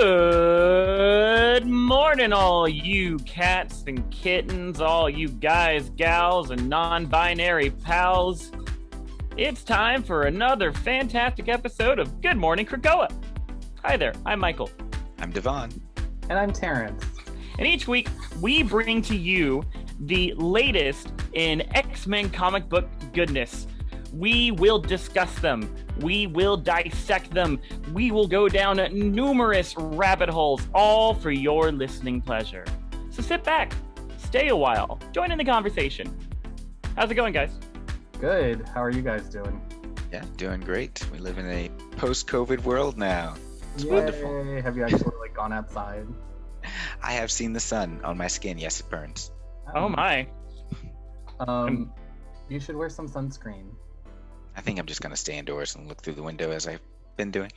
Good morning, all you cats and kittens, all you guys, gals, and non-binary pals. It's time for another fantastic episode of Good Morning Krakoa. Hi there, I'm Michael. I'm DeVon. And I'm Terence. And each week, we bring to you the latest in X-Men comic book goodness. We will discuss them. We will dissect them. We will go down numerous rabbit holes, all for your listening pleasure. So sit back, stay a while, join in the conversation. How's it going, guys? Good. How are you guys doing? Yeah, doing great. We live in a post-COVID world now. It's Yay. wonderful. Have you actually gone outside? I have seen the sun on my skin. Yes, it burns. Oh my. You should wear some sunscreen. I think I'm just going to stay indoors and look through the window as I've been doing.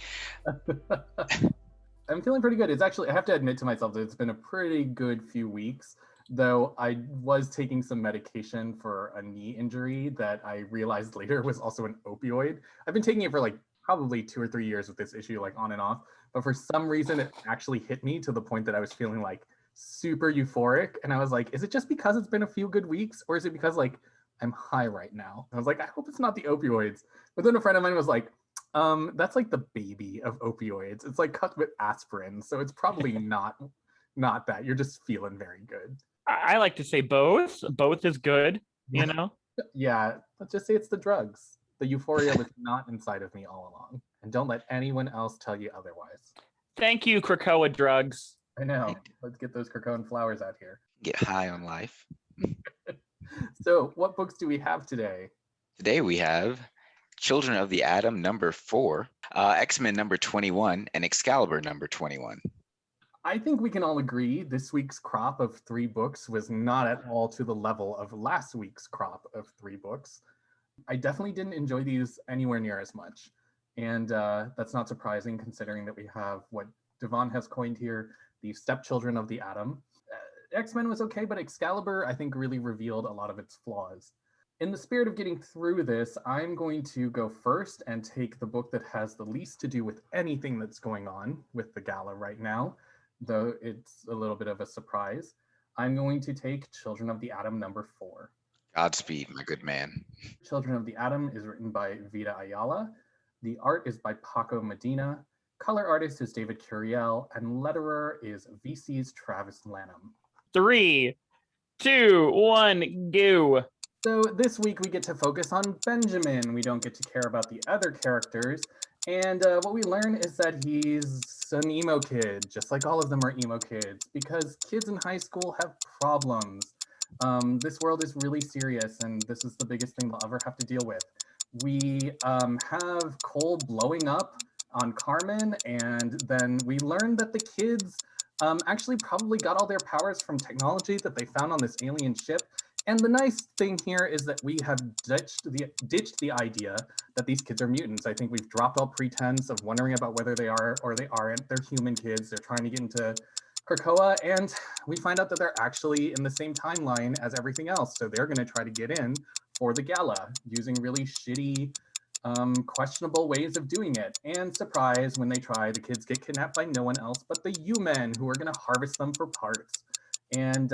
I'm feeling pretty good. It's actually, I have to admit to myself that it's been a pretty good few weeks, though I was taking some medication for a knee injury that I realized later was also an opioid. I've been taking it for probably 2 or 3 years with this issue, on and off. But for some reason, it actually hit me to the point that I was feeling super euphoric. And I was like, is it just because it's been a few good weeks? Or is it because I'm high right now? I was like, I hope it's not the opioids. But then a friend of mine was like, that's the baby of opioids. It's cut with aspirin. So it's probably not that. You're just feeling very good. I like to say both. Both is good, you know? Yeah, let's just say it's the drugs. The euphoria was not inside of me all along. And don't let anyone else tell you otherwise. Thank you, Krakoa drugs. I know. Let's get those Krakoan flowers out here. Get high on life. So what books do we have today? Today we have Children of the Atom number 4, X-Men number 21, and Excalibur number 21. I think we can all agree this week's crop of 3 books was not at all to the level of last week's crop of 3 books. I definitely didn't enjoy these anywhere near as much. And that's not surprising considering that we have what DeVon has coined here, the stepchildren of the atom. X-Men was okay, but Excalibur, I think, really revealed a lot of its flaws. In the spirit of getting through this, I'm going to go first and take the book that has the least to do with anything that's going on with the gala right now, though it's a little bit of a surprise. I'm going to take Children of the Atom number 4. Godspeed, my good man. Children of the Atom is written by Vida Ayala. The art is by Paco Medina. Color artist is David Curiel, and letterer is VC's Travis Lanham. 3, 2, 1, go. So this week we get to focus on Benjamin. We don't get to care about the other characters. And what we learn is that he's an emo kid, just like all of them are emo kids, because kids in high school have problems. This world is really serious, and this is the biggest thing they'll ever have to deal with. We have Cole blowing up on Carmen, and then we learn that the kids actually probably got all their powers from technology that they found on this alien ship. And the nice thing here is that we have ditched the idea that these kids are mutants. I think we've dropped all pretense of wondering about whether they are or they aren't. They're human kids. They're trying to get into Krakoa, and we find out that they're actually in the same timeline as everything else. So they're going to try to get in for the gala using really shitty, questionable ways of doing it. And surprise, when they try, the kids get kidnapped by no one else but the U-Men, who are going to harvest them for parts. And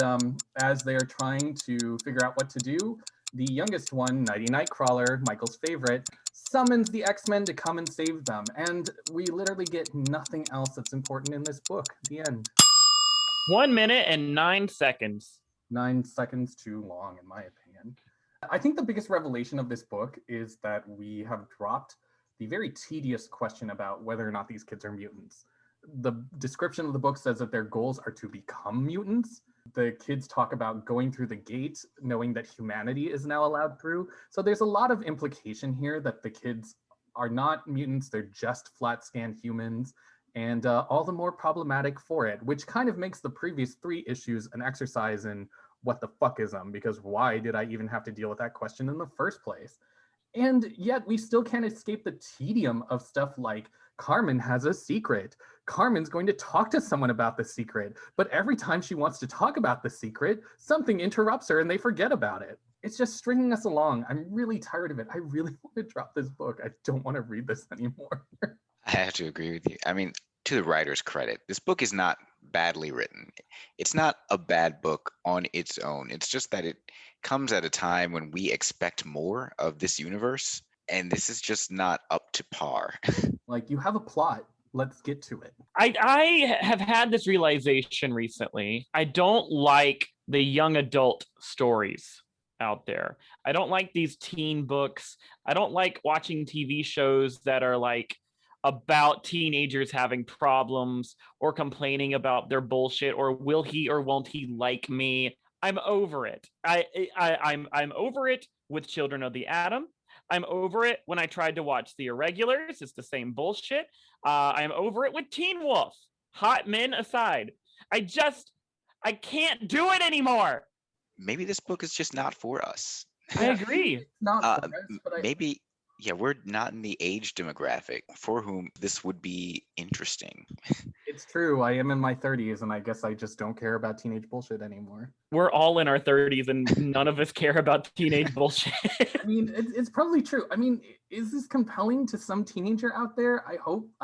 as they're trying to figure out what to do, the youngest one, Nighty Nightcrawler, Michael's favorite, summons the X-Men to come and save them. And we literally get nothing else that's important in this book. The end. 1 minute and 9 seconds. 9 seconds too long, in my opinion. I think the biggest revelation of this book is that we have dropped the very tedious question about whether or not these kids are mutants. The description of the book says that their goals are to become mutants. The kids talk about going through the gate, knowing that humanity is now allowed through. So there's a lot of implication here that the kids are not mutants, they're just flat-scanned humans, and all the more problematic for it, which kind of makes the previous 3 issues an exercise in what the fuck is them, because why did I even have to deal with that question in the first place? And yet we still can't escape the tedium of stuff like Carmen has a secret. Carmen's going to talk to someone about the secret, but every time she wants to talk about the secret, something interrupts her and they forget about it. It's just stringing us along. I'm really tired of it. I really want to drop this book. I don't want to read this anymore. I have to agree with you. I mean, to the writer's credit, this book is not badly written. It's not a bad book on its own. It's just that it comes at a time when we expect more of this universe, and this is just not up to par. Like, you have a plot. Let's get to it. I have had this realization recently. I don't like the young adult stories out there. I don't like these teen books. I don't like watching TV shows that are like about teenagers having problems or complaining about their bullshit or will he or won't he like me. I'm over it. I'm over it with Children of the Atom. I'm over it when I tried to watch The Irregulars. It's the same bullshit. I'm over it with Teen Wolf. Hot men aside. I can't do it anymore. Maybe this book is just not for us. I agree. It's not for us, but Maybe, yeah, we're not in the age demographic for whom this would be interesting. It's true. I am in my 30s, and I guess I just don't care about teenage bullshit anymore. We're all in our 30s, and none of us care about teenage bullshit. I mean, it's probably true. I mean, is this compelling to some teenager out there? I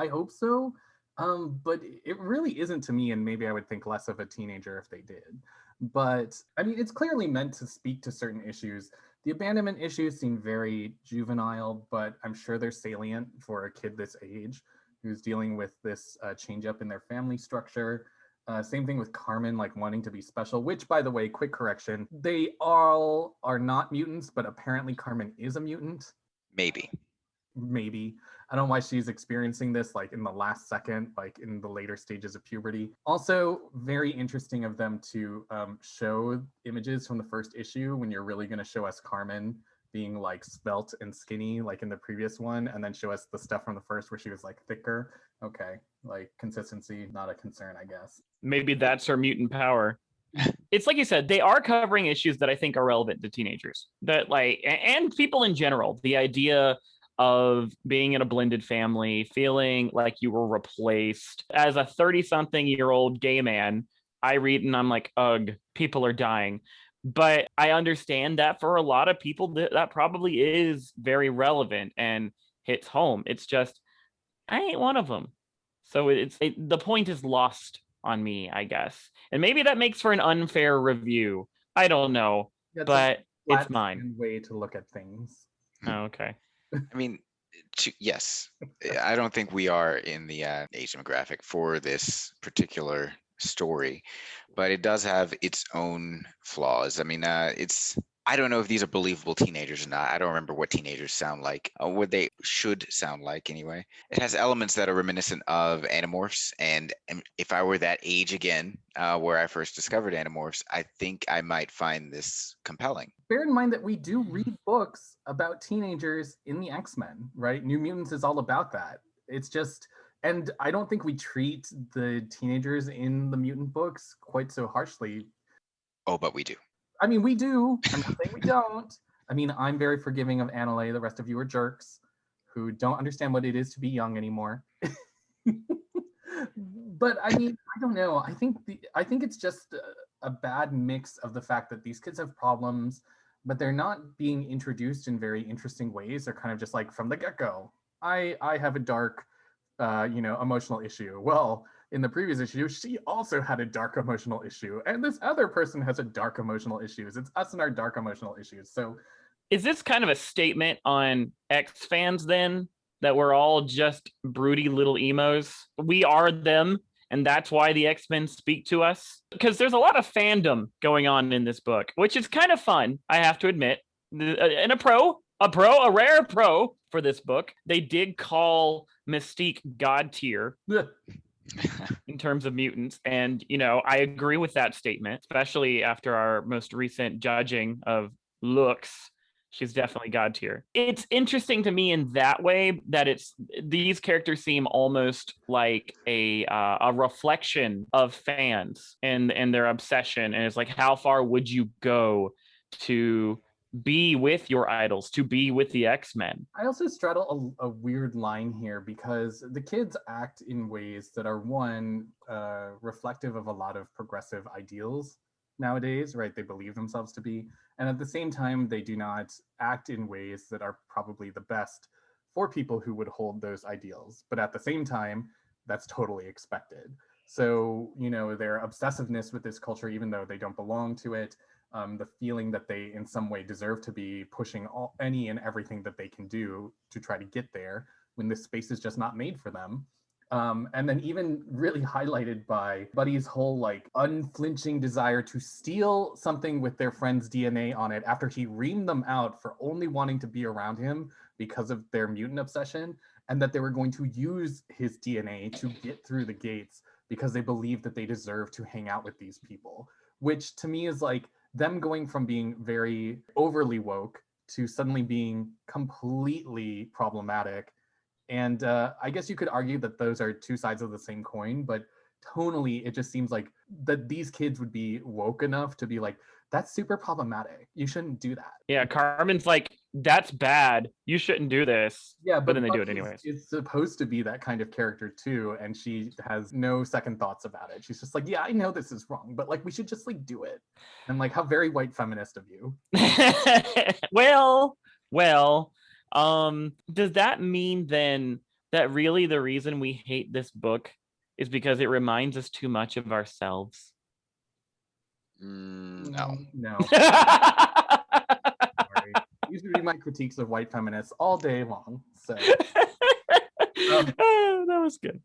hope so. But it really isn't to me, and maybe I would think less of a teenager if they did. But I mean, it's clearly meant to speak to certain issues. The abandonment issues seem very juvenile, but I'm sure they're salient for a kid this age who's dealing with this change up in their family structure. Same thing with Carmen, like wanting to be special, which, by the way, quick correction, they all are not mutants, but apparently Carmen is a mutant. Maybe. I don't know why she's experiencing this like in the last second, like in the later stages of puberty. Also, very interesting of them to show images from the first issue when you're really going to show us Carmen being like svelte and skinny like in the previous one, and then show us the stuff from the first where she was like thicker. Okay, like consistency, not a concern, I guess. Maybe that's her mutant power. It's like you said, they are covering issues that I think are relevant to teenagers, that like, and people in general. The idea of being in a blended family, feeling like you were replaced. As a 30-something-year-old gay man, I read and I'm like, ugh, people are dying. But I understand that for a lot of people, that probably is very relevant and hits home. It's just, I ain't one of them. So the point is lost on me, I guess. And maybe that makes for an unfair review. I don't know, but it's mine. Way to look at things. Oh, okay. I mean, yes, I don't think we are in the age demographic for this particular story, but it does have its own flaws. I mean, I don't know if these are believable teenagers or not. I don't remember what teenagers sound like, what they should sound like anyway. It has elements that are reminiscent of Animorphs, and if I were that age again, where I first discovered Animorphs, I think I might find this compelling. Bear in mind that we do read books about teenagers in the X-Men, right? New Mutants is all about that. It's just, and I don't think we treat the teenagers in the mutant books quite so harshly. Oh, but we do. I mean, we do. I'm not saying we don't. I mean, I'm very forgiving of Annalee. The rest of you are jerks who don't understand what it is to be young anymore. But I mean, I don't know. I think it's just a bad mix of the fact that these kids have problems, but they're not being introduced in very interesting ways. They're kind of just like from the get-go. I have a dark, emotional issue. Well, in the previous issue, she also had a dark emotional issue, and this other person has a dark emotional issues. It's us and our dark emotional issues. So, is this kind of a statement on X fans then, that we're all just broody little emos? We are them, and that's why the X-Men speak to us? Because there's a lot of fandom going on in this book, which is kind of fun, I have to admit. And a rare pro for this book. They did call Mystique God tier. In terms of mutants, and I agree with that statement, especially after our most recent judging of looks. She's definitely God tier. It's interesting to me in that way that these characters seem almost like a reflection of fans and their obsession, and it's like, how far would you go to be with your idols, to be with the X-Men? I also straddle a weird line here because the kids act in ways that are, one, reflective of a lot of progressive ideals nowadays, right? They believe themselves to be. And at the same time, they do not act in ways that are probably the best for people who would hold those ideals. But at the same time, that's totally expected. So, their obsessiveness with this culture, even though they don't belong to it, the feeling that they in some way deserve to be pushing any and everything that they can do to try to get there when this space is just not made for them. And then even really highlighted by Buddy's whole like unflinching desire to steal something with their friend's DNA on it after he reamed them out for only wanting to be around him because of their mutant obsession, and that they were going to use his DNA to get through the gates because they believe that they deserve to hang out with these people, which to me is like them going from being very overly woke to suddenly being completely problematic. And I guess you could argue that those are two sides of the same coin, but tonally, it just seems like that these kids would be woke enough to be like, that's super problematic. You shouldn't do that. Yeah, Carmen's like, that's bad. You shouldn't do this. Yeah, but then they do it Bucky anyways. It's supposed to be that kind of character too, and she has no second thoughts about it. She's just like, yeah, I know this is wrong, but like we should just like do it. And like, how very white feminist of you. well, does that mean then that really the reason we hate this book is because it reminds us too much of ourselves? No. Sorry. These would be my critiques of white feminists all day long. So that was good.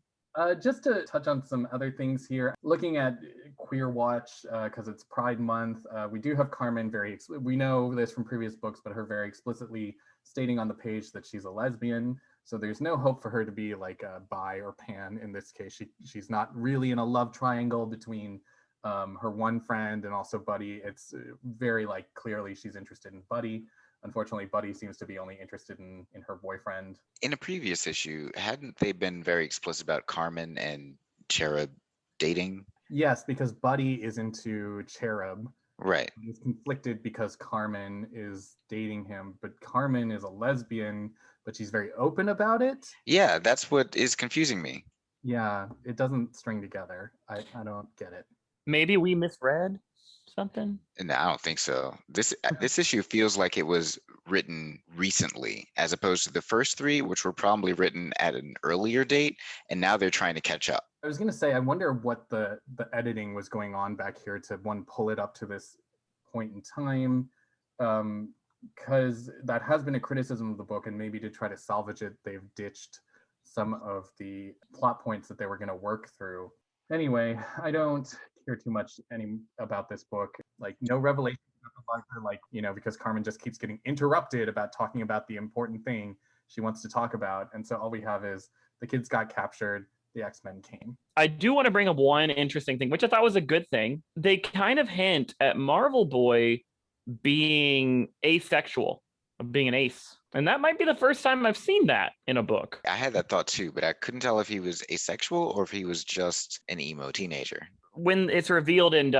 Just to touch on some other things here, looking at Queer Watch, because it's Pride Month, we do have Carmen we know this from previous books, but her very explicitly stating on the page that she's a lesbian. So there's no hope for her to be like a bi or pan in this case. She's not really in a love triangle between her one friend and also Buddy. It's very like clearly she's interested in Buddy. Unfortunately, Buddy seems to be only interested in her boyfriend. In a previous issue, hadn't they been very explicit about Carmen and Cherub dating? Yes, because Buddy is into Cherub. Right. He's conflicted because Carmen is dating him, but Carmen is a lesbian, but she's very open about it. Yeah, that's what is confusing me. Yeah, it doesn't string together. I don't get it. Maybe we misread something? And I don't think so. This issue feels like it was written recently, as opposed to the first three, which were probably written at an earlier date, and now they're trying to catch up. I was going to say, I wonder what the editing was going on back here to pull it up to this point in time, because that has been a criticism of the book, and maybe to try to salvage it, they've ditched some of the plot points that they were going to work through. Anyway, I don't care too much about this book. Like, no revelation, like, because Carmen just keeps getting interrupted about talking about the important thing she wants to talk about. And so all we have is the kids got captured, the X-Men came. I do want to bring up one interesting thing, which I thought was a good thing. They kind of hint at Marvel Boy being asexual, being an ace. And that might be the first time I've seen that in a book. I had that thought too, but I couldn't tell if he was asexual or if he was just an emo teenager. When it's revealed and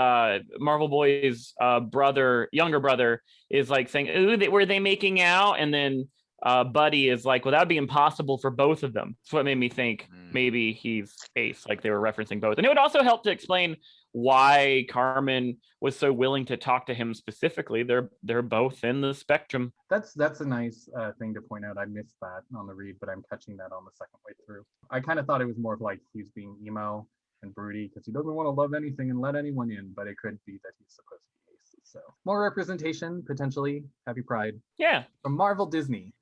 Marvel Boy's younger brother is like saying, ooh, were they making out? And then Buddy is like, well, that would be impossible for both of them. That's what made me think maybe he's ace, like they were referencing both. And it would also help to explain why Carmen was so willing to talk to him specifically. They're both in the spectrum. That's a nice thing to point out. I missed that on the read, but I'm catching that on the second way through. I kind of thought it was more of like he's being emo and broody because he doesn't want to love anything and let anyone in, but it could be that he's supposed to be ace. So more representation, potentially. Happy Pride. Yeah. From Marvel Disney.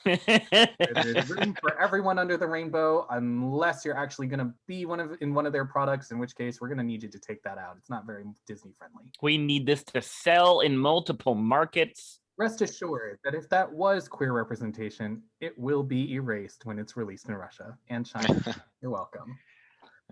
There's room for everyone under the rainbow, unless you're actually going to be in one of their products, in which case we're going to need you to take that out. It's not very Disney friendly. We need this to sell in multiple markets. Rest assured that if that was queer representation, it will be erased when it's released in Russia and China. You're welcome.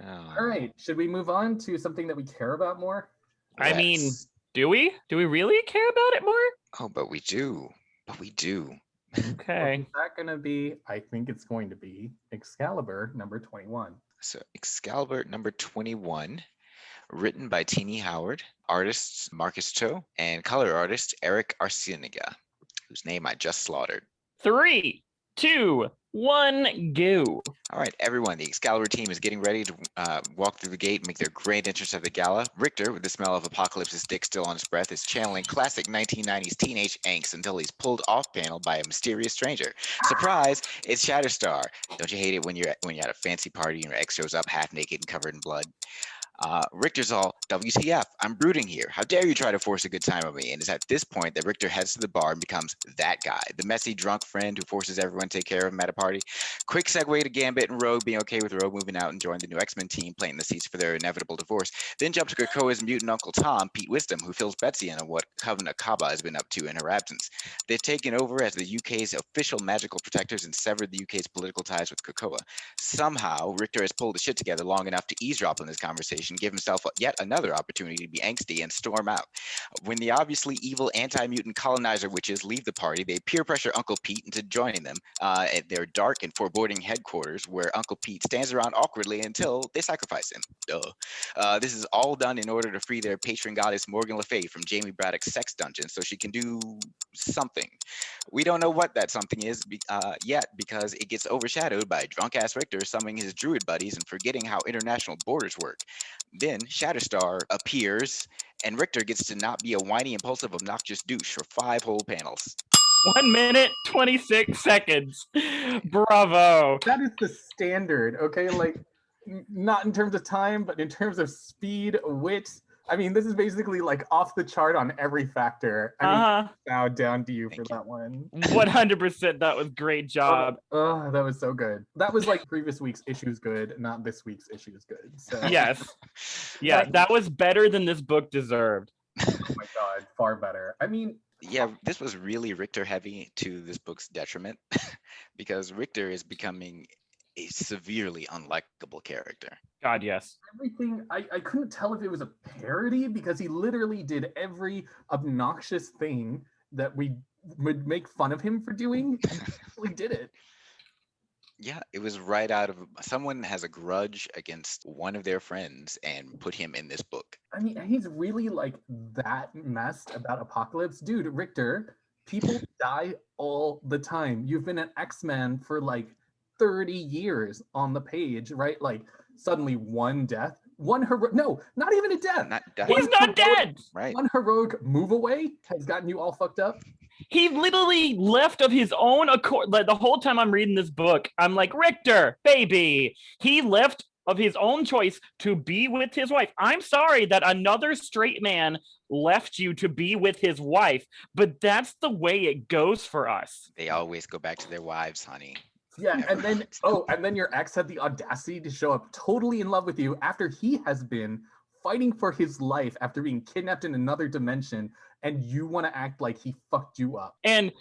Oh. All right, should we move on to something that we care about more? I mean, do we? Do we really care about it more? Oh, but we do. Okay. What is that going to be? I think it's going to be Excalibur number 21. So Excalibur number 21, written by Teenie Howard, artists Marcus Cho, and color artist Eric Arciniga, whose name I just slaughtered. 3, 2, 1, go. All right, everyone, the Excalibur team is getting ready to walk through the gate and make their grand entrance at the gala. Rictor, with the smell of Apocalypse's dick still on his breath, is channeling classic 1990s teenage angst until he's pulled off panel by a mysterious stranger. Surprise, it's Shatterstar. Don't you hate it when you're at a fancy party and your ex shows up half naked and covered in blood? Rictor's all, WTF, I'm brooding here. How dare you try to force a good time on me? And it's at this point that Rictor heads to the bar and becomes that guy, the messy, drunk friend who forces everyone to take care of him at a party. Quick segue to Gambit and Rogue being okay with Rogue moving out and joining the new X-Men team, planting the seeds for their inevitable divorce. Then jump to Krakoa's mutant Uncle Tom, Pete Wisdom, who fills Betsy in on what Covenant Kaba has been up to in her absence. They've taken over as the UK's official magical protectors and severed the UK's political ties with Krakoa. Somehow, Rictor has pulled his shit together long enough to eavesdrop on this conversation, give himself yet another opportunity to be angsty and storm out. When the obviously evil anti-mutant colonizer witches leave the party, they peer pressure Uncle Pete into joining them at their dark and foreboding headquarters, where Uncle Pete stands around awkwardly until they sacrifice him. This is all done in order to free their patron goddess Morgan Le Fay from Jamie Braddock's sex dungeon so she can do something. We don't know what that something is yet, because it gets overshadowed by drunk-ass Rictor summoning his druid buddies and forgetting how international borders work. Then Shatterstar appears, and Rictor gets to not be a whiny, impulsive, obnoxious douche for 5 whole panels. 1 minute, 26 seconds. Bravo. That is the standard, okay? Like, not in terms of time, but in terms of speed, wit. I mean, this is basically like off the chart on every factor. I mean, bow down to you for that one. 100%. That was great job. Oh, that was so good. That was like previous week's issues good, not this week's issues good. So. Yes. Yeah, that was better than this book deserved. Oh my God, far better. I mean, yeah, this was really Rictor heavy to this book's detriment, because Rictor is becoming a severely unlikable character. God, yes. Everything, I couldn't tell if it was a parody, because he literally did every obnoxious thing that we would make fun of him for doing. He actually did it. Yeah, it was right out of someone has a grudge against one of their friends and put him in this book. I mean, he's really like that messed about Apocalypse. Dude, Rictor, people die all the time. You've been an X-Men for like 30 years on the page, right? Like suddenly one death, no, not even a death. He's not dead. Right. One heroic move away has gotten you all fucked up. He literally left of his own accord. Like the whole time I'm reading this book, I'm like, Rictor, baby. He left of his own choice to be with his wife. I'm sorry that another straight man left you to be with his wife, but that's the way it goes for us. They always go back to their wives, honey. Yeah, and then your ex had the audacity to show up totally in love with you after he has been fighting for his life after being kidnapped in another dimension, and you want to act like he fucked you up. And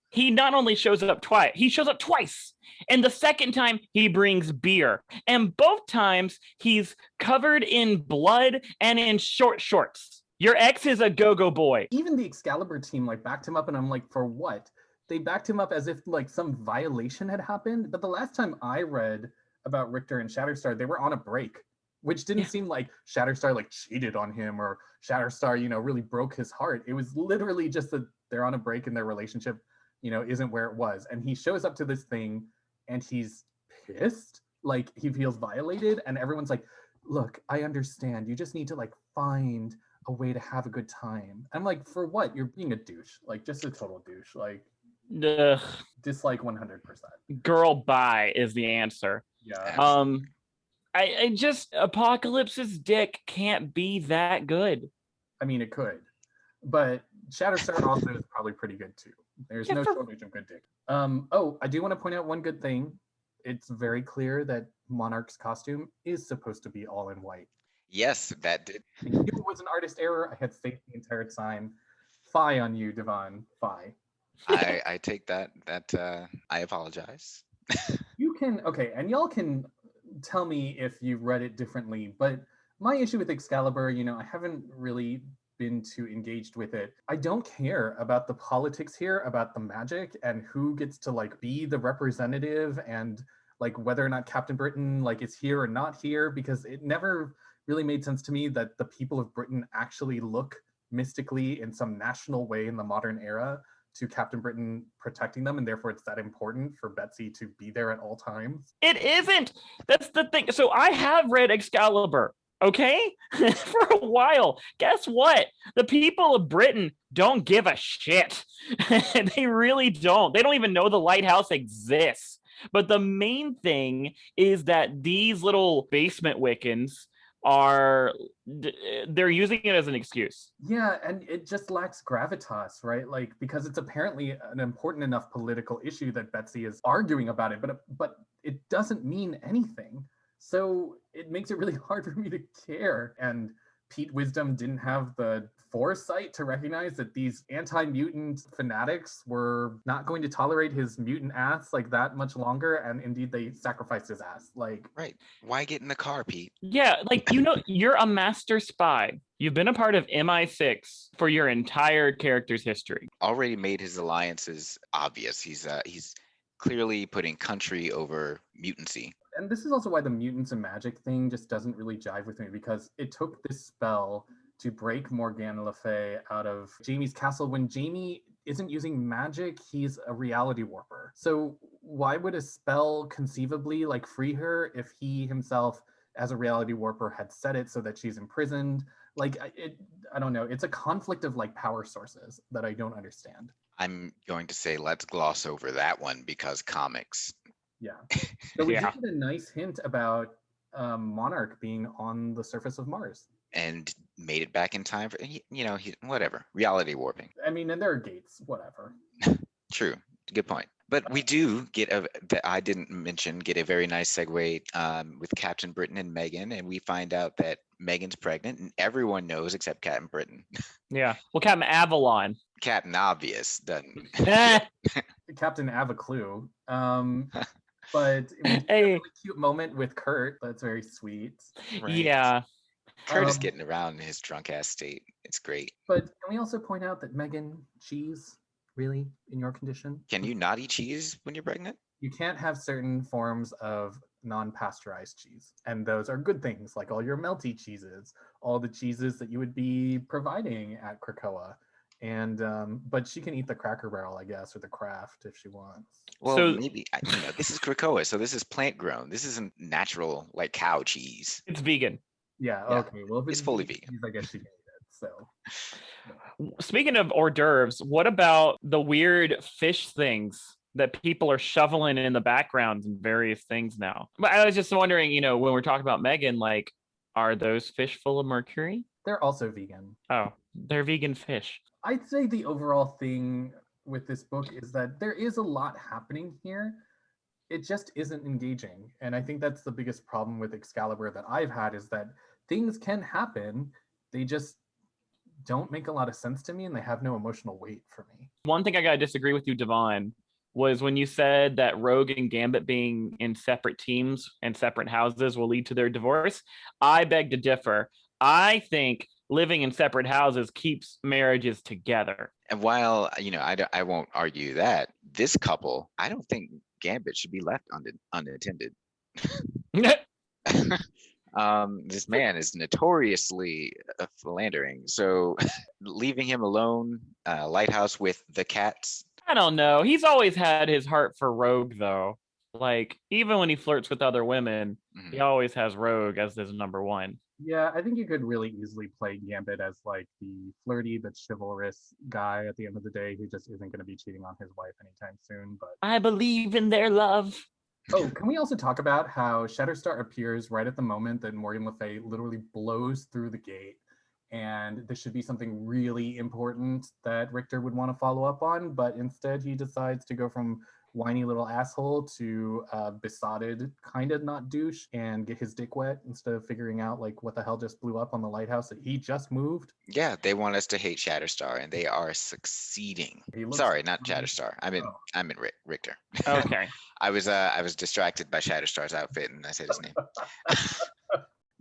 he not only shows up twice, he shows up twice. And the second time he brings beer. And both times he's covered in blood and in short shorts. Your ex is a go-go boy. Even the Excalibur team like backed him up, and I'm like, for what? They backed him up as if like some violation had happened. But the last time I read about Rictor and Shatterstar, they were on a break, which didn't seem like Shatterstar like cheated on him or Shatterstar, really broke his heart. It was literally just that they're on a break and their relationship, isn't where it was. And he shows up to this thing and he's pissed, like he feels violated. And everyone's like, look, I understand. You just need to like find a way to have a good time. I'm like, for what? You're being a douche, like just a total douche. Like, ugh. Dislike 100%. Girl, bye is the answer. Yeah. I just, Apocalypse's dick can't be that good. I mean, it could, but Shatterstar also is probably pretty good too. There's no shortage of good dick. I do want to point out one good thing. It's very clear that Monarch's costume is supposed to be all in white. Yes, that did. I knew it was an artist error. I had faith the entire time. Phi on you, DeVon. Phi. I take that. I apologize. You can, okay, and y'all can tell me if you've read it differently, but my issue with Excalibur, I haven't really been too engaged with it. I don't care about the politics here, about the magic and who gets to like be the representative and like whether or not Captain Britain like is here or not here, because it never really made sense to me that the people of Britain actually look mystically in some national way in the modern era. to Captain Britain protecting them, and therefore it's that important for Betsy to be there at all times. It isn't. That's the thing. So I have read Excalibur, okay? For a while. Guess what? The people of Britain don't give a shit. They really don't. They don't even know the lighthouse exists. But the main thing is that these little basement Wiccans they're using it as an excuse. Yeah, and it just lacks gravitas, right? Like, because it's apparently an important enough political issue that Betsy is arguing about it, but it doesn't mean anything. So it makes it really hard for me to care. And Pete Wisdom didn't have the foresight to recognize that these anti-mutant fanatics were not going to tolerate his mutant ass like that much longer, and indeed they sacrificed his ass. Like, Right. Why get in the car, Pete? Yeah, like, you're a master spy. You've been a part of MI6 for your entire character's history. Already made his alliances obvious. He's clearly putting country over mutancy. and this is also why the mutants and magic thing just doesn't really jive with me, because it took this spell to break Morgana Le Fay out of Jamie's castle when Jamie isn't using magic, he's a reality warper. So why would a spell conceivably like free her if he himself as a reality warper had set it so that she's imprisoned? Like, I don't know. It's a conflict of like power sources that I don't understand. I'm going to say let's gloss over that one because comics. Yeah. So we Yeah. did get a nice hint about Monarch being on the surface of Mars. And made it back in time for whatever, reality warping. I mean, and there are gates, whatever. True, good point. But we do get that I didn't mention, get a very nice segue with Captain Britain and Megan, and we find out that Megan's pregnant, and everyone knows except Captain Britain. Yeah. Well, Captain Avalon. Captain Obvious doesn't. Captain Avaclue. But it was a Hey. really cute moment with Kurt. That's very sweet. Right. Yeah. Kurt is Um, getting around in his drunk ass state. It's great. But can we also point out that Megan, cheese, really, in your condition? Can you not eat cheese when you're pregnant? You can't have certain forms of non-pasteurized cheese. And those are good things, like all your melty cheeses, all the cheeses that you would be providing at Krakoa. And but she can eat the Cracker Barrel, I guess, or the Kraft if she wants. Well, So- maybe this is Krakoa, so this is plant grown. This isn't natural like cow cheese. It's vegan. Yeah, Yeah, okay. Well, if it's fully vegan. cheese, I guess she can eat it. So Speaking of hors d'oeuvres, what about the weird fish things that people are shoveling in the background and various things now? But I was just wondering, when we're talking about Megan, like, are those fish full of mercury? they're also vegan. Oh, they're vegan fish. I'd say the overall thing with this book is that there is a lot happening here. It just isn't engaging. And I think that's the biggest problem with Excalibur that I've had, is that things can happen. They just don't make a lot of sense to me, and they have no emotional weight for me. One thing I gotta disagree with you, DeVon, was when you said that Rogue and Gambit being in separate teams and separate houses will lead to their divorce. I beg to differ. I think living in separate houses keeps marriages together. And while I won't argue that this couple, I don't think Gambit should be left unattended. This man is notoriously philandering, so leaving him alone, lighthouse with the cats. I don't know. He's always had his heart for Rogue, though. Like, even when he flirts with other women, he always has Rogue as his number one. Yeah, I think you could really easily play Gambit as like the flirty but chivalrous guy at the end of the day who just isn't going to be cheating on his wife anytime soon. But I believe in their love. oh, can we also talk about how Shatterstar appears right at the moment that Morgan Le Fay literally blows through the gate? And this should be something really important that Rictor would want to follow up on, but instead he decides to go from whiny little asshole to besotted kind of not douche and get his dick wet instead of figuring out like what the hell just blew up on the lighthouse that he just moved. Yeah, they want us to hate Shatterstar, and they are succeeding. He looks- Sorry, not Shatterstar. I mean, Oh. I meant Rictor. Okay. I was distracted by Shatterstar's outfit, and I said his name.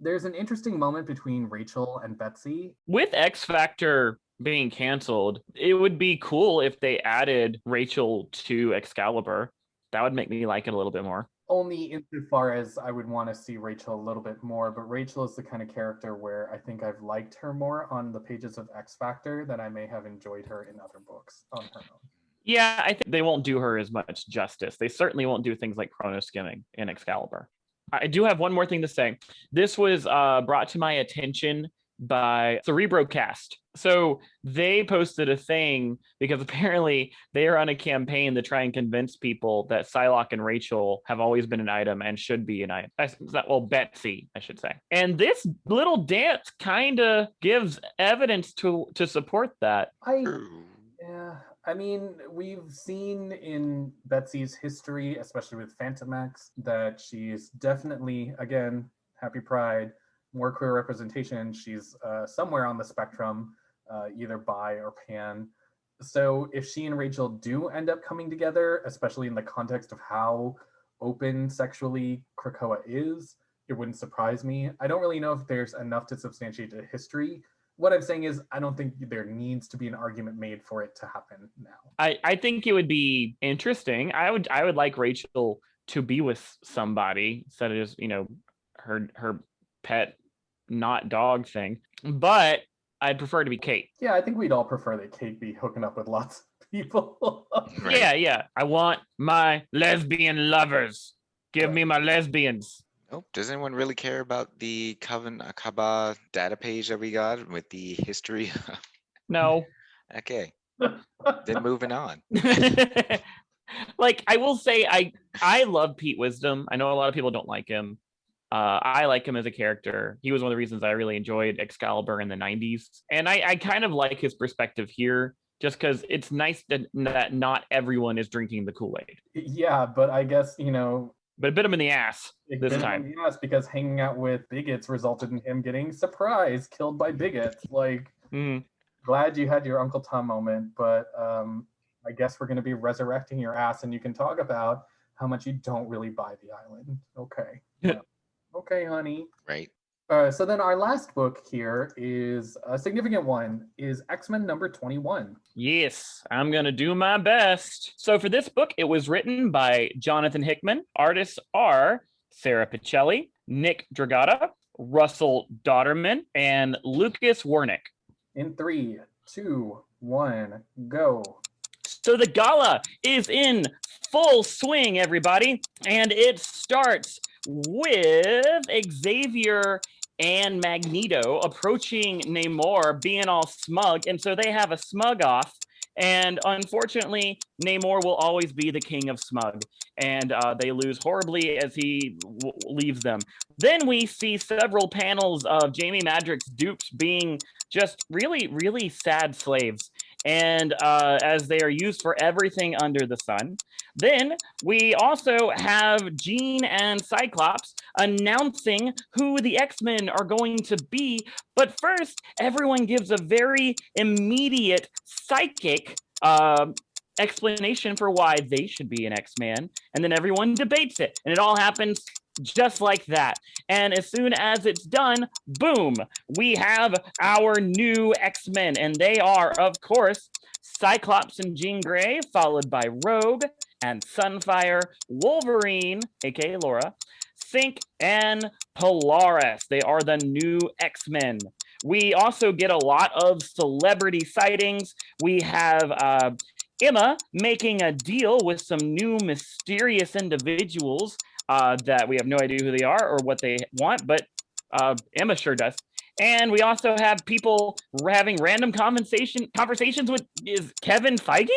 There's an interesting moment between Rachel and Betsy. With X Factor being canceled, it would be cool if they added Rachel to Excalibur. That would make me like it a little bit more. Only insofar as I would want to see Rachel a little bit more, but Rachel is the kind of character where I think I've liked her more on the pages of X Factor than I may have enjoyed her in other books on her own. Yeah, I think they won't do her as much justice. They certainly won't do things like chronoskimming in Excalibur. I do have one more thing to say. This was brought to my attention by Cerebrocast. So they posted a thing because apparently they are on a campaign to try and convince people that Psylocke and Rachel have always been an item and should be an item. Well, Betsy, I should say. And this little dance kind of gives evidence to support that. Yeah, I mean, we've seen in Betsy's history, especially with Phantom X, that she's definitely, again, happy Pride, more queer representation. She's somewhere on the spectrum, either bi or pan. So if she and Rachel do end up coming together, especially in the context of how open sexually Krakoa is, it wouldn't surprise me. I don't really know if there's enough to substantiate the history. What I'm saying is, I don't think there needs to be an argument made for it to happen now. I think it would be interesting. I would like Rachel to be with somebody instead of just, her pet not dog thing. But I'd prefer to be Kate. Yeah, I think we'd all prefer that Kate be hooking up with lots of people. Right. Yeah. I want my lesbian lovers. Give me my lesbians. Nope. Does anyone really care about the Coven Akaba data page that we got with the history? No. Okay. Then moving on. Like, I will say, I love Pete Wisdom. I know a lot of people don't like him. I like him as a character. He was one of the reasons I really enjoyed Excalibur in the 90s. And I kind of like his perspective here, just because it's nice that not everyone is drinking the Kool-Aid. Yeah, but I guess, but it bit him in the ass this time. Yes, because hanging out with bigots resulted in him getting killed by bigots. Like, glad you had your Uncle Tom moment, but I guess we're going to be resurrecting your ass, and you can talk about how much you don't really buy the island. Okay. Yeah. Okay, honey. Right. So then our last book here is a significant one, is X-Men number 21. Yes, I'm going to do my best. So for this book, it was written by Jonathan Hickman. Artists are Sarah Pichelli, Nick Dragata, Russell Dodderman, and Lucas Wernick. In 3, 2, 1, go. So the gala is in full swing, everybody, and it starts with Xavier and Magneto approaching Namor, being all smug, and so they have a smug off. And unfortunately, Namor will always be the king of smug, and they lose horribly as he leaves them. Then we see several panels of Jamie Madrox's dupes being just really, really sad slaves, and as they are used for everything under the sun. Then we also have Jean and Cyclops announcing who the X-Men are going to be. But first, everyone gives a very immediate psychic explanation for why they should be an X-Man. And then everyone debates it. And it all happens just like that. And as soon as it's done, boom, we have our new X-Men. And they are, of course, Cyclops and Jean Grey, followed by Rogue and Sunfire, Wolverine, aka Laura, Sync, and Polaris. They are the new X-Men. We also get a lot of celebrity sightings. We have Emma making a deal with some new mysterious individuals that we have no idea who they are or what they want, but Emma sure does. And we also have people having random conversations with Kevin Feige.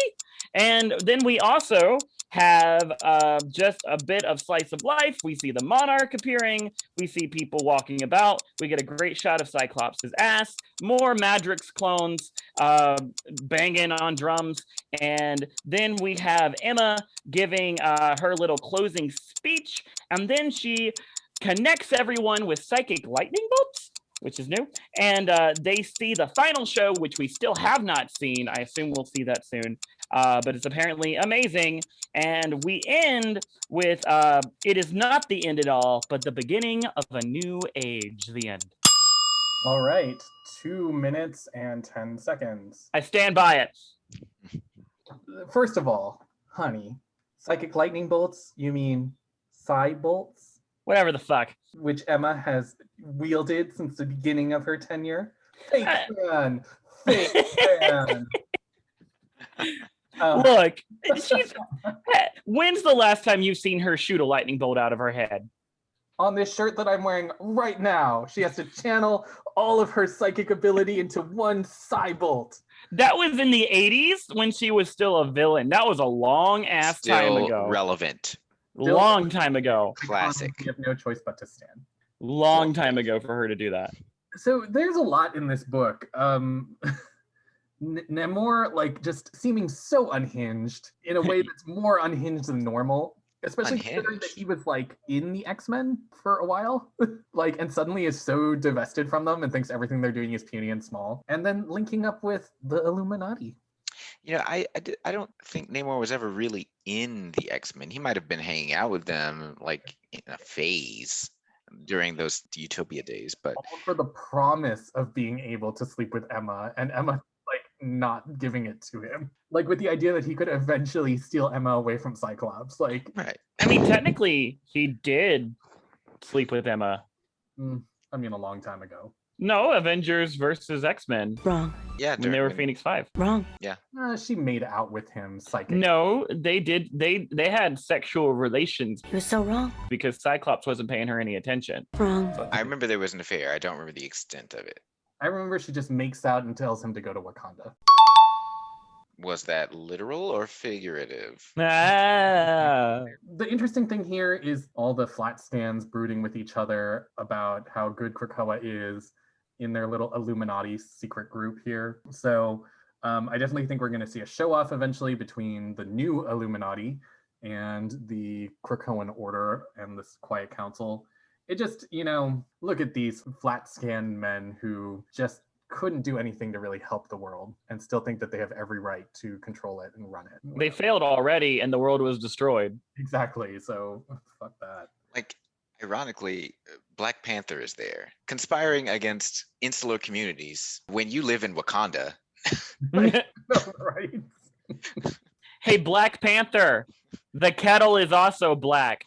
And then we also have just a bit of slice of life. We see the Monarch appearing. We see people walking about. We get a great shot of Cyclops' ass. More Madrox clones banging on drums. And then we have Emma giving her little closing speech. And then she connects everyone with psychic lightning bolts, which is new. And they see the final show, which we still have not seen. I assume we'll see that soon. But it's apparently amazing. And we end with, it is not the end at all, but the beginning of a new age, the end. All right, 2 minutes and 10 seconds. I stand by it. First of all, honey, psychic lightning bolts, you mean psi bolts? Whatever the fuck. Which Emma has wielded since the beginning of her tenure. Fake fan. Fake fan. Look, she's. When's the last time you've seen her shoot a lightning bolt out of her head? On this shirt that I'm wearing right now, she has to channel all of her psychic ability into one bolt. That was in the 80s when she was still a villain. That was a long ass time Still ago. relevant. Long time ago. Classic. You have no choice but to stand. Long time ago for her to do that. So there's a lot in this book. Namor, like, just seeming so unhinged in a way that's more unhinged than normal, especially considering that he was like in the X-Men for a while, like, and suddenly is so divested from them and thinks everything they're doing is puny and small, and then linking up with the Illuminati. You know, I don't think Namor was ever really in the X-Men. He might have been hanging out with them like in a phase during those Utopia days, but all for the promise of being able to sleep with Emma, and Emma like not giving it to him, like with the idea that he could eventually steal Emma away from Cyclops. Like, right. I mean, technically, he did sleep with Emma. I mean, a long time ago. No, Avengers versus X-Men. Wrong. Yeah, When they were Phoenix 5. Wrong. Yeah. She made out with him psychically. No, they did. They had sexual relations He was so wrong. because Cyclops wasn't paying her any attention. Wrong. I remember there was an affair. I don't remember the extent of it. I remember she just makes out and tells him to go to Wakanda. Was that literal or figurative? Ah. The interesting thing here is all the flat stands brooding with each other about how good Krakoa is in their little Illuminati secret group here. So I definitely think we're going to see a show-off eventually between the new Illuminati and the Krakoan Order and this Quiet Council. It just, look at these flat scan men who just couldn't do anything to really help the world and still think that they have every right to control it and run it. They failed already and the world was destroyed. Exactly. So fuck that. Like, ironically, Black Panther is there, conspiring against insular communities when you live in Wakanda. Right. Hey, Black Panther, the kettle is also black.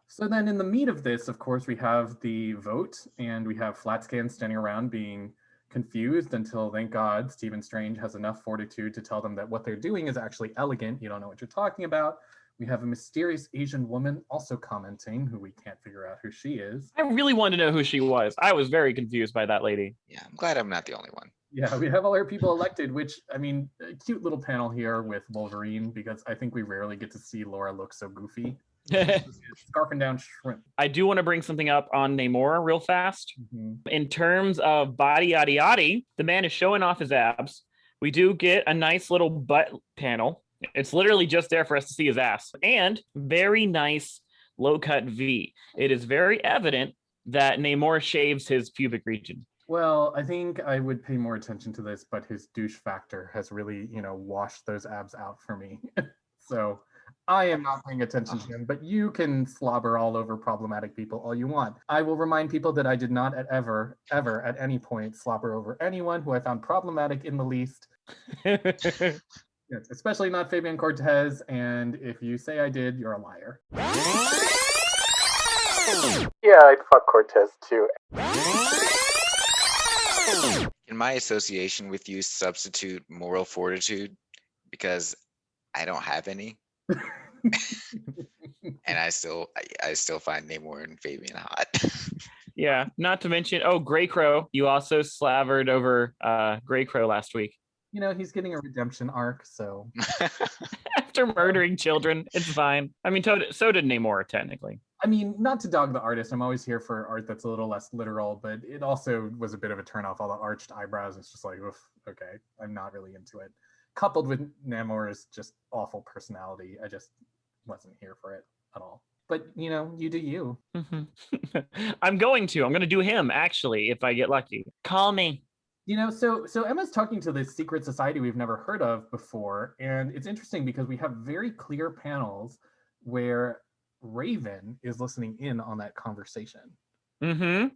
So then in the meat of this, of course, we have the vote, and we have Flatscan standing around being confused until, thank God, Stephen Strange has enough fortitude to tell them that what they're doing is actually elegant. You don't know what you're talking about. We have a mysterious Asian woman also commenting, who we can't figure out who she is. I really wanted to know who she was. I was very confused by that lady. Yeah, I'm glad I'm not the only one. Yeah, we have all our people elected, which, I mean, a cute little panel here with Wolverine, because I think we rarely get to see Laura look so goofy. Scarfing down shrimp. I do want to bring something up on Namor real fast. Mm-hmm. In terms of body yaddy yaddy, the man is showing off his abs. We do get a nice little butt panel. It's literally just there for us to see his ass. And very nice low-cut V. It is very evident that Namor shaves his pubic region. Well, I think I would pay more attention to this, but his douche factor has really, washed those abs out for me. So I am not paying attention to him, but you can slobber all over problematic people all you want. I will remind people that I did not ever at any point slobber over anyone who I found problematic in the least. Yes, especially not Fabian Cortez, and if you say I did, you're a liar. Yeah, I'd fuck Cortez too. In my association with you, substitute moral fortitude, because I don't have any. And I still find Namor and Fabian hot. Yeah, not to mention, Grey Crow. You also slavered over Grey Crow last week. He's getting a redemption arc, so. After murdering children, it's fine. I mean, so did Namor, technically. I mean, not to dog the artist. I'm always here for art that's a little less literal, but it also was a bit of a turnoff. All the arched eyebrows, it's just like, oof, okay, I'm not really into it. Coupled with Namor's just awful personality, I just wasn't here for it at all. But, you do you. Mm-hmm. I'm going to do him, actually, if I get lucky. Call me. So Emma's talking to this secret society we've never heard of before, and it's interesting because we have very clear panels where Raven is listening in on that conversation. Mm-hmm.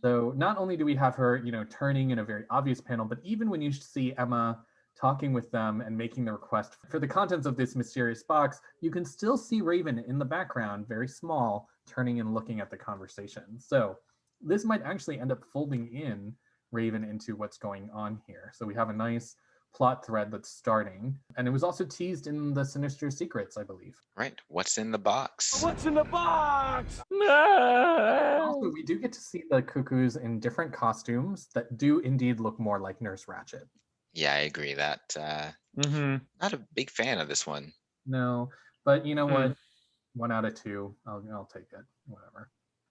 So not only do we have her, turning in a very obvious panel, but even when you see Emma talking with them and making the request for the contents of this mysterious box, you can still see Raven in the background, very small, turning and looking at the conversation. So this might actually end up folding in Raven into what's going on here. So we have a nice plot thread that's starting. And it was also teased in the Sinister Secrets, I believe. Right. What's in the box? What's in the box? Also, we do get to see the Cuckoos in different costumes that do indeed look more like Nurse Ratched. Yeah, I agree. That not a big fan of this one. No, but you know what? 1 out of 2. I'll take it. Whatever.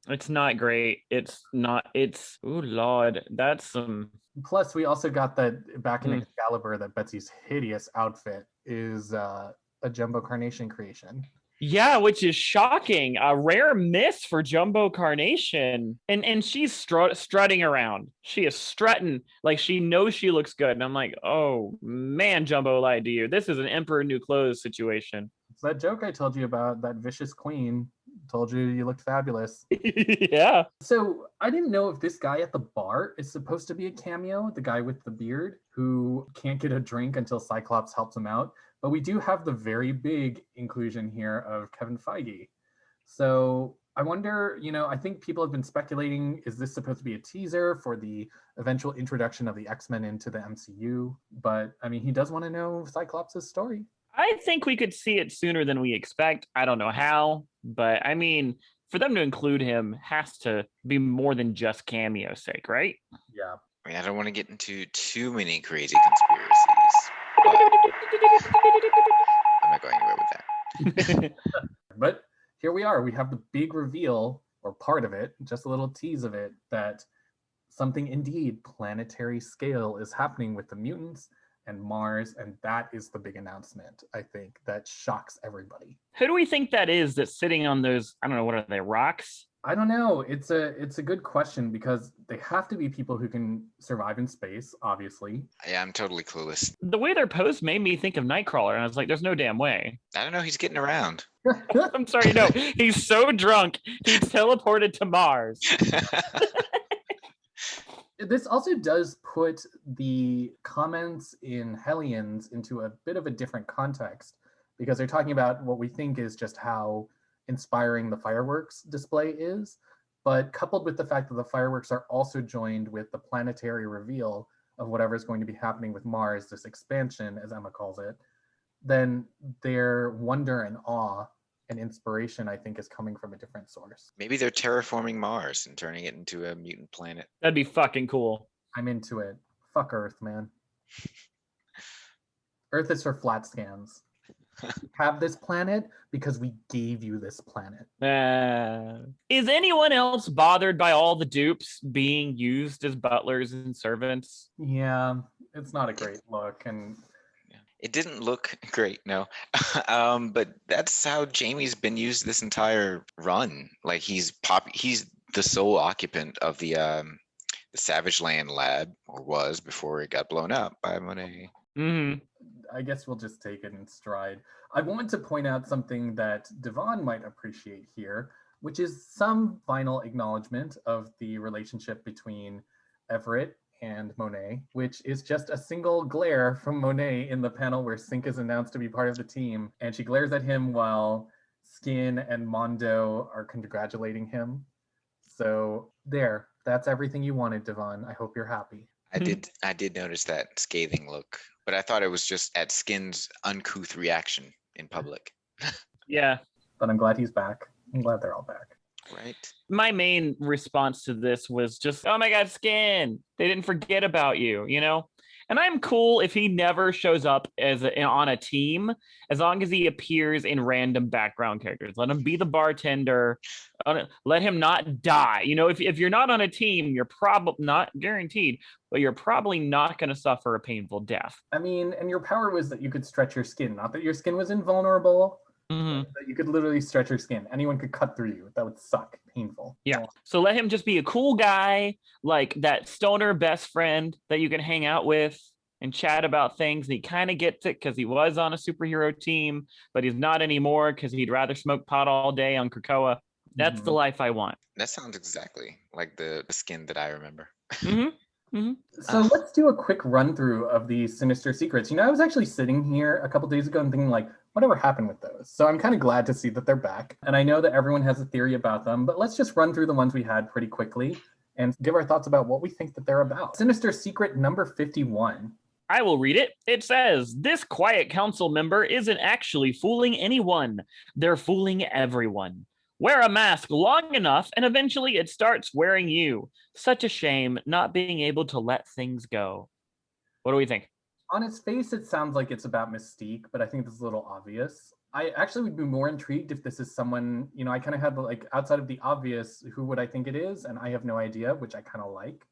It's not great. It's not. It's oh Lord, that's some. Plus, we also got that back in Excalibur that Betsy's hideous outfit is a Jumbo Carnation creation. Yeah, which is shocking. A rare miss for Jumbo Carnation. And she's strutting around. She is strutting like she knows she looks good. And I'm like, oh man, Jumbo lied to you. This is an Emperor New Clothes situation. It's that joke I told you about, that vicious queen. Told you looked fabulous. Yeah. So I didn't know if this guy at the bar is supposed to be a cameo, the guy with the beard who can't get a drink until Cyclops helps him out. But we do have the very big inclusion here of Kevin Feige. So I wonder, I think people have been speculating, is this supposed to be a teaser for the eventual introduction of the X-Men into the MCU? But I mean, he does want to know Cyclops' story. I think we could see it sooner than we expect. I don't know how, but I mean, for them to include him has to be more than just cameo sake, right? Yeah. I mean, I don't want to get into too many crazy conspiracies, but I'm not going anywhere with that. But here we are. We have the big reveal, or part of it, just a little tease of it, that something indeed planetary scale is happening with the mutants and Mars, and that is the big announcement, I think, that shocks everybody. Who do we think that is that's sitting on those, I don't know, what are they, rocks? I don't know. It's a good question because they have to be people who can survive in space, obviously. Yeah, I'm totally clueless. The way they're posed made me think of Nightcrawler, and I was like, there's no damn way. I don't know. He's getting around. I'm sorry, no. He's so drunk, he's teleported to Mars. This also does put the comments in Hellions into a bit of a different context because they're talking about what we think is just how inspiring the fireworks display is, but coupled with the fact that the fireworks are also joined with the planetary reveal of whatever is going to be happening with Mars, this expansion, as Emma calls it, then their wonder and awe and inspiration, I think, is coming from a different source. Maybe they're terraforming Mars and turning it into a mutant planet. That'd be fucking cool. I'm into it. Fuck Earth, man. Earth is for flat scans. Have this planet because we gave you this planet. Is anyone else bothered by all the dupes being used as butlers and servants? Yeah, it's not a great look, and it didn't look great, no. But that's how Jamie's been used this entire run. Like he's the sole occupant of the Savage Land lab, or was before it got blown up by Monet. Mm-hmm. I guess we'll just take it in stride. I wanted to point out something that DeVon might appreciate here, which is some final acknowledgement of the relationship between Everett and Monet, which is just a single glare from Monet in the panel where Sync is announced to be part of the team, and she glares at him while Skin and Mondo are congratulating him. So there, that's everything you wanted, DeVon. I hope you're happy. I did notice that scathing look, but I thought it was just at Skin's uncouth reaction in public. Yeah. But I'm glad he's back. I'm glad they're all back. Right. My main response to this was just, oh my God, Skin, they didn't forget about you, And I'm cool if he never shows up on a team, as long as he appears in random background characters. Let him be the bartender. Let him not die. If you're not on a team, you're probably not guaranteed, but you're probably not going to suffer a painful death. I mean, and your power was that you could stretch your skin. Not that your skin was invulnerable. Mm-hmm. You could literally stretch your skin. Anyone could cut through you. That would suck. Painful. Yeah. So let him just be a cool guy, like that stoner best friend that you can hang out with and chat about things. And he kind of gets it because he was on a superhero team, but he's not anymore because he'd rather smoke pot all day on Krakoa. That's the life I want. That sounds exactly like the Skin that I remember. Mm-hmm. Mm-hmm. So let's do a quick run through of the Sinister Secrets. I was actually sitting here a couple days ago and thinking like, whatever happened with those? So I'm kind of glad to see that they're back. And I know that everyone has a theory about them, but let's just run through the ones we had pretty quickly and give our thoughts about what we think that they're about. Sinister Secret number 51. I will read it. It says, this quiet council member isn't actually fooling anyone. They're fooling everyone. Wear a mask long enough and eventually it starts wearing you. Such a shame not being able to let things go. What do we think? On its face, it sounds like it's about Mystique, but I think this is a little obvious. I actually would be more intrigued if this is someone, I kind of had like outside of the obvious, who would I think it is? And I have no idea, which I kind of like.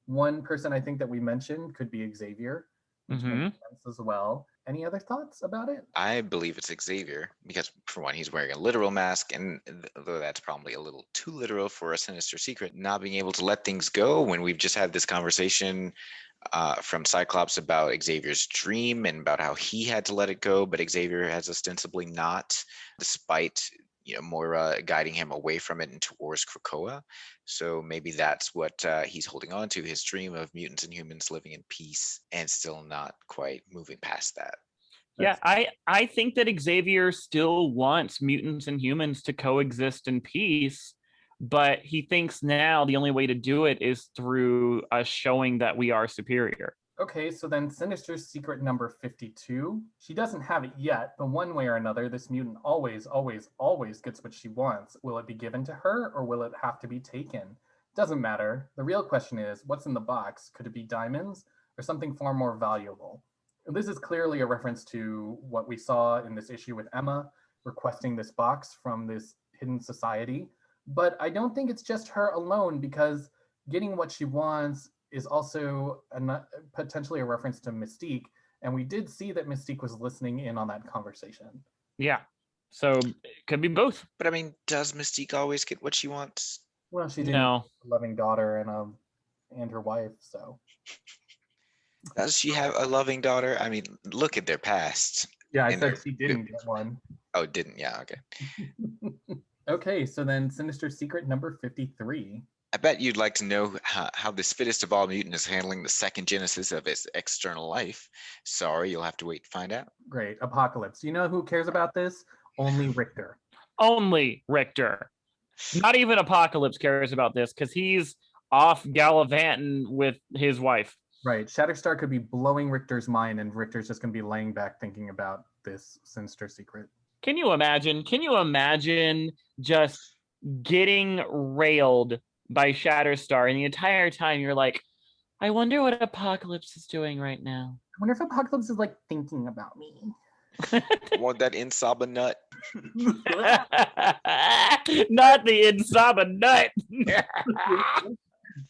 One person I think that we mentioned could be Xavier, which makes sense as well. Any other thoughts about it? I believe it's Xavier because, for one, he's wearing a literal mask, and though that's probably a little too literal for a sinister secret, not being able to let things go when we've just had this conversation from Cyclops about Xavier's dream and about how he had to let it go, but Xavier has ostensibly not, despite Moira guiding him away from it and towards Krakoa. So maybe that's what he's holding on to, his dream of mutants and humans living in peace and still not quite moving past that. Yeah, I think that Xavier still wants mutants and humans to coexist in peace, but he thinks now the only way to do it is through us showing that we are superior. Okay, so then Sinister's secret number 52. She doesn't have it yet, but one way or another, this mutant always, always, always gets what she wants. Will it be given to her or will it have to be taken? Doesn't matter. The real question is, what's in the box? Could it be diamonds or something far more valuable? This is clearly a reference to what we saw in this issue with Emma requesting this box from this hidden society. But I don't think it's just her alone, because getting what she wants is also potentially a reference to Mystique. And we did see that Mystique was listening in on that conversation. Yeah. So it could be both. But I mean, does Mystique always get what she wants? Well, she didn't No. have a loving daughter and her wife, so. Does she have a loving daughter? I mean, look at their past. Yeah, I And said they're- she didn't get one. Oh, didn't? Yeah, okay. Okay, so then Sinister Secret number 53. I bet you'd like to know how this fittest of all mutant is handling the second genesis of its external life. Sorry, you'll have to wait to find out. Great, Apocalypse. You know who cares about this? Only Rictor. Only Rictor. Not even Apocalypse cares about this because he's off gallivanting with his wife. Right, Shatterstar could be blowing Rictor's mind and Rictor's just going to be laying back thinking about this Sinister Secret. Can you imagine? Can you imagine just getting railed by Shatterstar and the entire time you're like, I wonder what Apocalypse is doing right now. I wonder if Apocalypse is like thinking about me. I want that En Sabah Nut. Not the En Sabah Nut.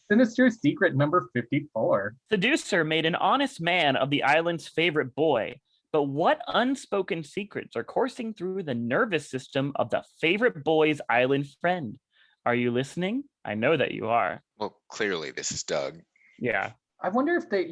Sinister Secret number 54. Seducer made an honest man of the island's favorite boy. But what unspoken secrets are coursing through the nervous system of the favorite boy's island friend? Are you listening? I know that you are. Well, clearly this is Doug. Yeah. I wonder if they,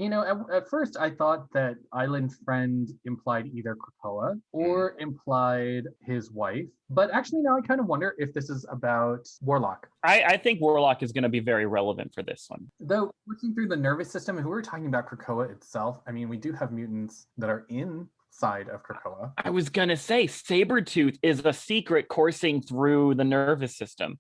at first I thought that Island Friend implied either Krakoa or implied his wife. But actually now I kind of wonder if this is about Warlock. I think Warlock is going to be very relevant for this one. Though, looking through the nervous system, if we were talking about Krakoa itself, I mean, we do have mutants that are inside of Krakoa. I was going to say Sabretooth is a secret coursing through the nervous system.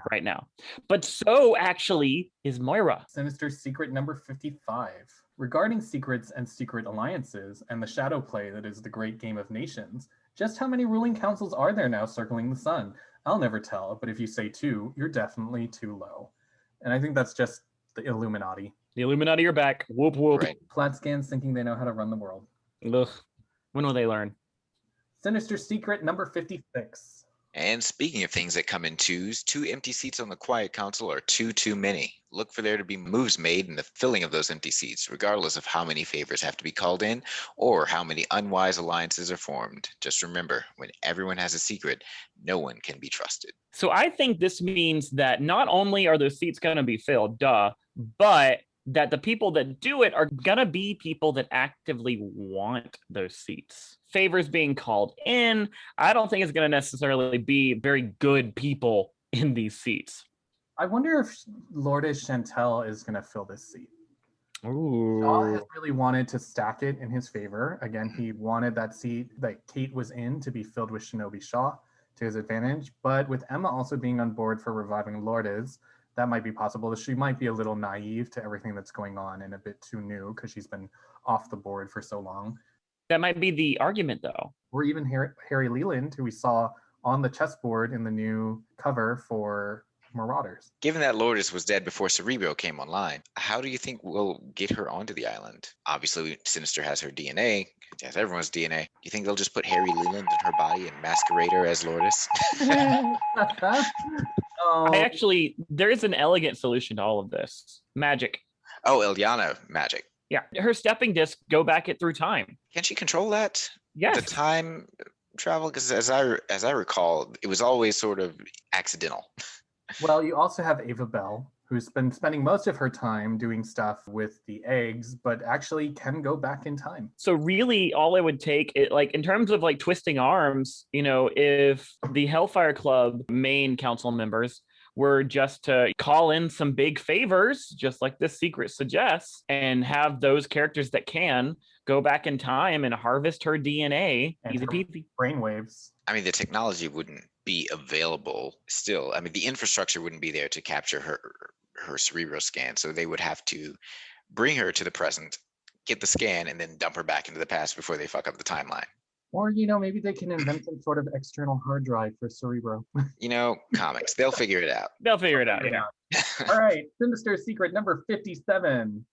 Right now. But so actually is Moira. Sinister Secret number 55. Regarding secrets and secret alliances and the shadow play that is the great game of nations, just how many ruling councils are there now circling the sun? I'll never tell, but if you say 2, you're definitely too low. And I think that's just the Illuminati. The Illuminati are back. Whoop, whoop. Right. Flat scans thinking they know how to run the world. Ugh. When will they learn? Sinister Secret number 56. And speaking of things that come in twos, 2 empty seats on the Quiet Council are too many. Look for there to be moves made in the filling of those empty seats, regardless of how many favors have to be called in or how many unwise alliances are formed. Just remember, when everyone has a secret, no one can be trusted. So I think this means that not only are those seats going to be filled, but that the people that do it are going to be people that actively want those seats. Favors being called in, I don't think it's going to necessarily be very good people in these seats. I wonder if Lourdes Chantel is going to fill this seat. Ooh. Shaw has really wanted to stack it in his favor. Again, he wanted that seat that Kate was in to be filled with Shinobi Shaw to his advantage. But with Emma also being on board for reviving Lourdes, that might be possible. She might be a little naive to everything that's going on and a bit too new because she's been off the board for so long. That might be the argument, though. Or even Harry Leland, who we saw on the chessboard in the new cover for Marauders. Given that Lourdes was dead before Cerebro came online, how do you think we'll get her onto the island? Obviously, Sinister has her DNA. It has everyone's DNA. Do you think they'll just put Harry Leland in her body and masquerade her as Lourdes? There is an elegant solution to all of this. Magic. Oh, Eliana magic. Yeah, her stepping disc go back it through time. Can she control that? Yes. The time travel? Because as I recall, it was always sort of accidental. Well, you also have Ava Bell, who's been spending most of her time doing stuff with the eggs, but actually can go back in time. So really all it would take, in terms of like twisting arms, if the Hellfire Club main council members were just to call in some big favors, just like this secret suggests, and have those characters that can go back in time and harvest her DNA, and easy peasy. Brainwaves. I mean, the technology wouldn't be available still. I mean, the infrastructure wouldn't be there to capture her cerebral scan. So they would have to bring her to the present, get the scan, and then dump her back into the past before they fuck up the timeline. Or, maybe they can invent some sort of external hard drive for Cerebro. Comics, they'll figure it out. They'll figure it out, yeah. All right, Sinister Secret number 57.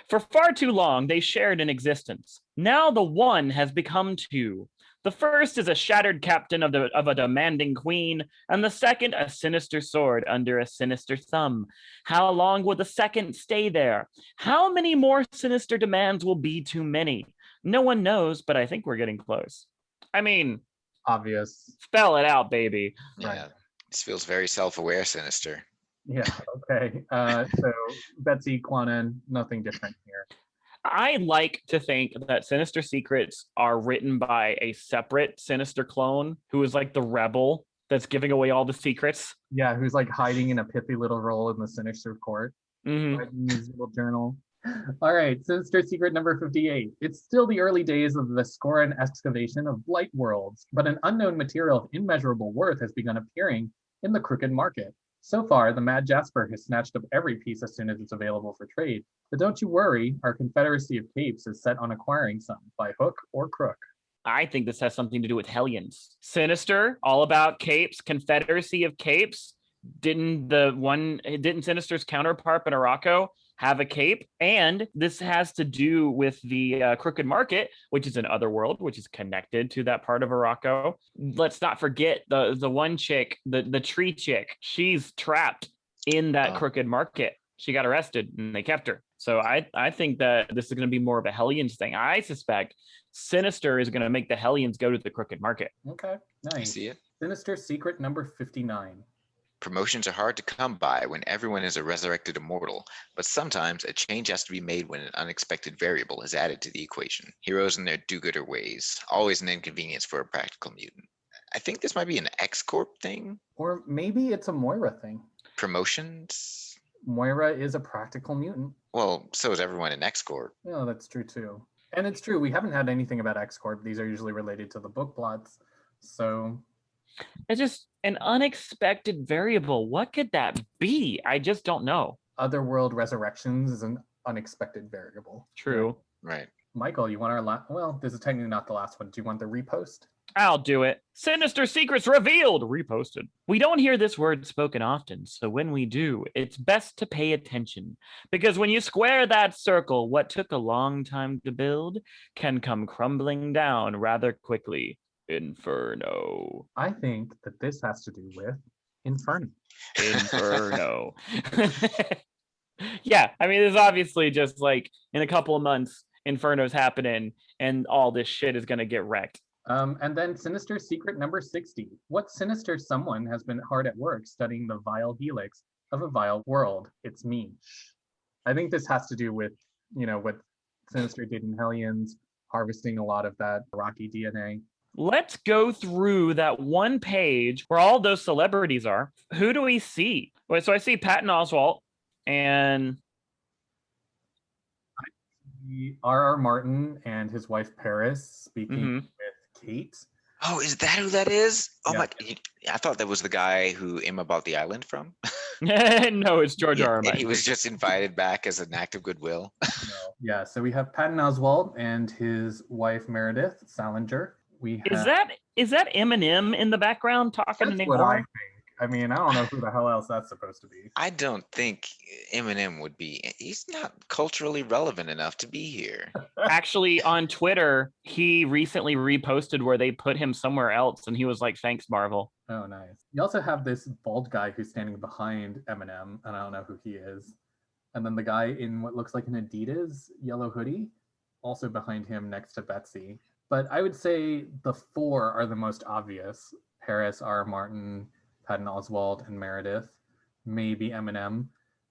For far too long, they shared an existence. Now the one has become two. The first is a shattered captain of a demanding queen, and the second a sinister sword under a sinister thumb. How long will the second stay there? How many more sinister demands will be too many? No one knows, but I think we're getting close. I mean, obvious. Spell it out, baby. Yeah, Right. This feels very self-aware, Sinister. Yeah, okay. So Betsy, Quanon, nothing different here. I like to think that Sinister Secrets are written by a separate Sinister clone who is like the rebel that's giving away all the secrets. Yeah, who's like hiding in a pithy little role in the Sinister court, writing his little journal. All right, Sinister Secret number 58. It's still the early days of the Scoran excavation of blight worlds, but an unknown material of immeasurable worth has begun appearing in the crooked market. So far, the Mad Jasper has snatched up every piece as soon as it's available for trade. But don't you worry, our Confederacy of Capes is set on acquiring some, by hook or crook. I think this has something to do with Hellions. Sinister, all about capes, Confederacy of Capes. Didn't Sinister's counterpart in Araco have a cape? And this has to do with the Crooked Market, which is an Otherworld, which is connected to that part of Araco. Let's not forget the one chick, the tree chick. She's trapped in that Crooked Market. She got arrested and they kept her. So I think that this is going to be more of a Hellions thing. I suspect Sinister is going to make the Hellions go to the Crooked Market. Okay, nice. I see it. Sinister Secret number 59. Promotions are hard to come by when everyone is a resurrected immortal, but sometimes a change has to be made when an unexpected variable is added to the equation. Heroes and their do-gooder ways, always an inconvenience for a practical mutant. I think this might be an X-Corp thing. Or maybe it's a Moira thing. Promotions? Moira is a practical mutant. Well, so is everyone in X-Corp. Yeah, that's true too. And it's true, we haven't had anything about X-Corp. These are usually related to the book plots. So it's just an unexpected variable. What could that be? I just don't know. Otherworld Resurrections is an unexpected variable. True. Right. Michael, you want our last? Well, this is technically not the last one. Do you want the repost? I'll do it. Sinister Secrets revealed, reposted. We don't hear this word spoken often, so when we do, it's best to pay attention. Because when you square that circle, what took a long time to build can come crumbling down rather quickly. Inferno. I think that this has to do with Inferno. Inferno. Yeah, I mean, it's obviously just like in a couple of months, Inferno's happening and all this shit is going to get wrecked. And then Sinister Secret number 60. What sinister someone has been hard at work studying the vile helix of a vile world? It's me. I think this has to do with, what Sinister did in Hellions, harvesting a lot of that rocky DNA. Let's go through that one page where all those celebrities are. Who do we see? Wait, so I see Patton Oswalt and R.R. Martin and his wife Paris speaking with Kate. Oh, is that who that is? Oh Yeah. my! I thought that was the guy who Emma bought the island from. No, it's George Yeah, R. R. and he Martin. was just invited back as an act of goodwill. No. Yeah, so we have Patton Oswalt and his wife Meredith Salinger. We Is have that Eminem in the background talking to that's what I Namor? think. I mean, I don't know who the hell else that's supposed to be. I don't think Eminem would be. He's not culturally relevant enough to be here. Actually, on Twitter, he recently reposted where they put him somewhere else, and he was like, "Thanks, Marvel." Oh, nice. You also have this bald guy who's standing behind Eminem, and I don't know who he is. And then the guy in what looks like an Adidas yellow hoodie, also behind him next to Betsy. But I would say the four are the most obvious. Harris, R. Martin, Patton Oswalt, and Meredith. Maybe Eminem.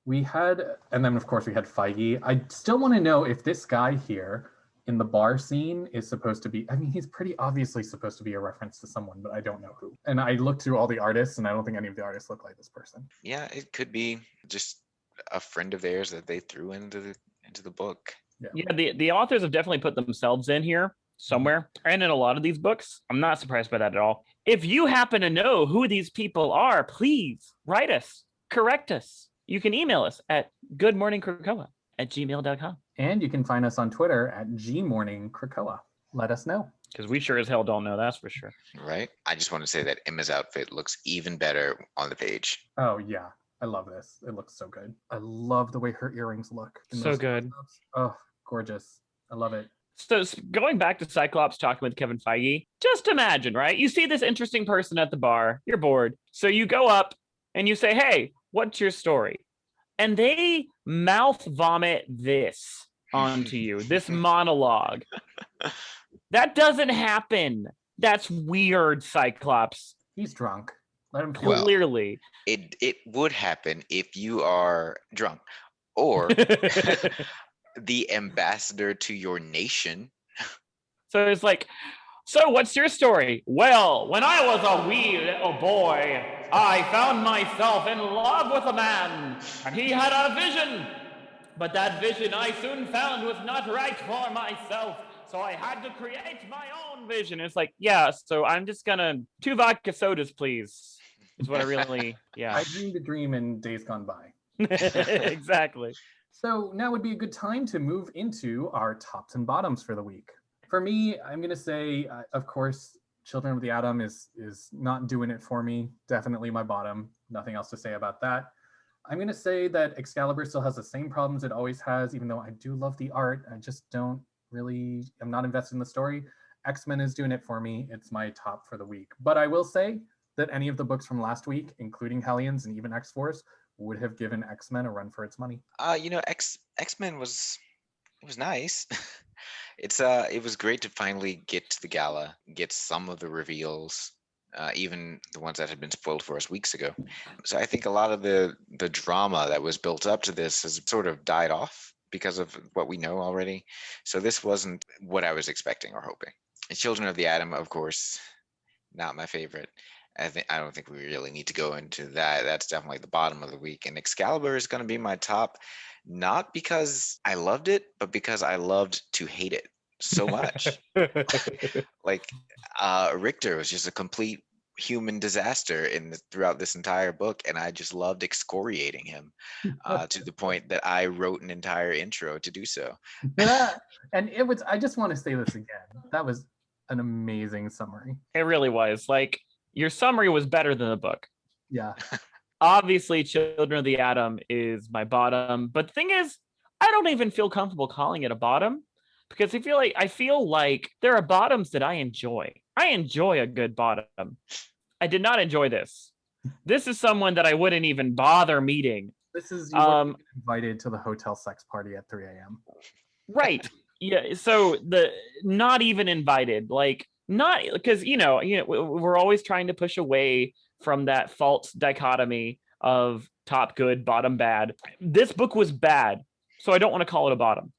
And then of course we had Feige. I still want to know if this guy here in the bar scene is supposed to be, I mean, he's pretty obviously supposed to be a reference to someone, but I don't know who. And I looked through all the artists, and I don't think any of the artists look like this person. Yeah, it could be just a friend of theirs that they threw into the book. Yeah, the authors have definitely put themselves in here somewhere, and in a lot of these books. I'm not surprised by that at all. If you happen to know who these people are, please write us, correct us. You can email us at goodmorningkrakoa@gmail.com. And you can find us on Twitter at gmorningkrakoa. Let us know. Because we sure as hell don't know, that's for sure. Right? I just want to say that Emma's outfit looks even better on the page. Oh, yeah. I love this. It looks so good. I love the way her earrings look. So good. Oh, gorgeous. I love it. So going back to Cyclops talking with Kevin Feige, just imagine, right? You see this interesting person at the bar, you're bored. So you go up and you say, "Hey, what's your story?" And they mouth vomit this onto you, this monologue. That doesn't happen. That's weird, Cyclops. He's drunk. Let him Well, Clearly. It would happen if you are drunk or the ambassador to your nation. So it's like, "So what's your story?" "Well, when I was a wee little boy, I found myself in love with a man, and he had a vision. But that vision I soon found was not right for myself, so I had to create my own vision." It's like, yeah, so I'm just gonna 2 vodka sodas, please. Is what I really, yeah. I dreamed a dream in days gone by. Exactly. So now would be a good time to move into our tops and bottoms for the week. For me, I'm going to say, of course, Children of the Atom is not doing it for me. Definitely my bottom. Nothing else to say about that. I'm going to say that Excalibur still has the same problems it always has, even though I do love the art. I just I'm not invested in the story. X-Men is doing it for me. It's my top for the week. But I will say that any of the books from last week, including Hellions and even X-Force, would have given X-Men a run for its money. X-Men was nice. It was great to finally get to the gala, get some of the reveals, even the ones that had been spoiled for us weeks ago. So I think a lot of the drama that was built up to this has sort of died off because of what we know already. So this wasn't what I was expecting or hoping. And Children of the Atom, of course, not my favorite. I don't think we really need to go into that. That's definitely the bottom of the week. And Excalibur is going to be my top, not because I loved it, but because I loved to hate it so much. Like Rictor was just a complete human disaster throughout this entire book, and I just loved excoriating him to the point that I wrote an entire intro to do so. And it was, I just want to say this again. That was an amazing summary. It really was. Like, your summary was better than the book. Yeah. Obviously, Children of the Atom is my bottom. But the thing is, I don't even feel comfortable calling it a bottom because I feel like there are bottoms that I enjoy. I enjoy a good bottom. I did not enjoy this. This is someone that I wouldn't even bother meeting. This is you invited to the hotel sex party at 3 a.m. Right. Yeah. So not even invited, like, not because we're always trying to push away from that false dichotomy of top good, bottom bad. This book was bad, so I don't want to call it a bottom.